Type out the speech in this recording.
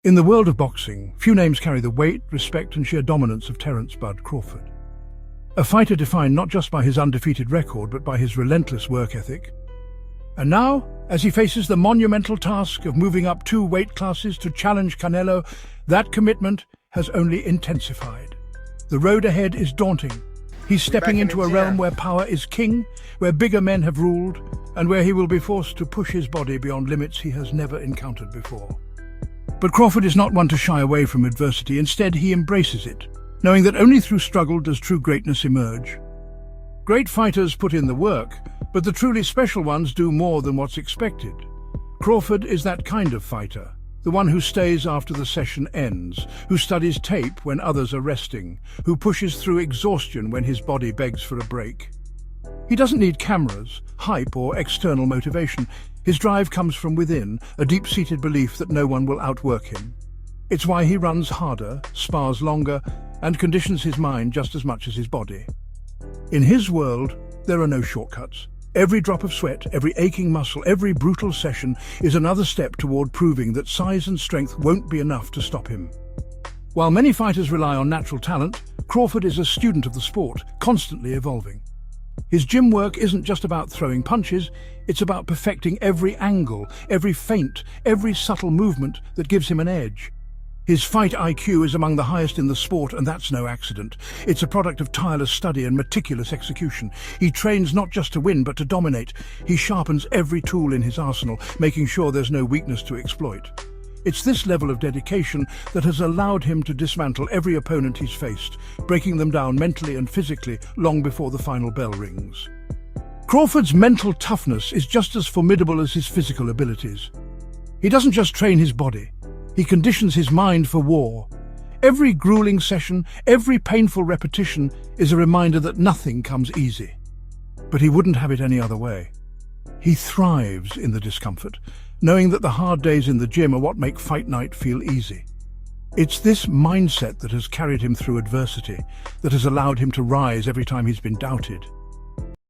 In the world of boxing, few names carry the weight, respect and sheer dominance of Terence "Bud" Crawford. A fighter defined not just by his undefeated record, but by his relentless work ethic. And now, as he faces the monumental task of moving up 2 weight classes to challenge Canelo, that commitment has only intensified. The road ahead is daunting. He's stepping into a realm where power is king, where bigger men have ruled, and where he will be forced to push his body beyond limits he has never encountered before. But Crawford is not one to shy away from adversity. Instead, he embraces it, knowing that only through struggle does true greatness emerge. Great fighters put in the work, but the truly special ones do more than what's expected. Crawford is that kind of fighter, the one who stays after the session ends, who studies tape when others are resting, who pushes through exhaustion when his body begs for a break. He doesn't need cameras, hype, or external motivation. His drive comes from within, a deep-seated belief that no one will outwork him. It's why he runs harder, spars longer, and conditions his mind just as much as his body. In his world, there are no shortcuts. Every drop of sweat, every aching muscle, every brutal session is another step toward proving that size and strength won't be enough to stop him. While many fighters rely on natural talent, Crawford is a student of the sport, constantly evolving. His gym work isn't just about throwing punches, it's about perfecting every angle, every feint, every subtle movement that gives him an edge. His fight IQ is among the highest in the sport, and that's no accident. It's a product of tireless study and meticulous execution. He trains not just to win, but to dominate. He sharpens every tool in his arsenal, making sure there's no weakness to exploit. It's this level of dedication that has allowed him to dismantle every opponent he's faced, breaking them down mentally and physically long before the final bell rings. Crawford's mental toughness is just as formidable as his physical abilities. He doesn't just train his body, he conditions his mind for war. Every grueling session, every painful repetition is a reminder that nothing comes easy. But he wouldn't have it any other way. He thrives in the discomfort, knowing that the hard days in the gym are what make fight night feel easy. It's this mindset that has carried him through adversity, that has allowed him to rise every time he's been doubted.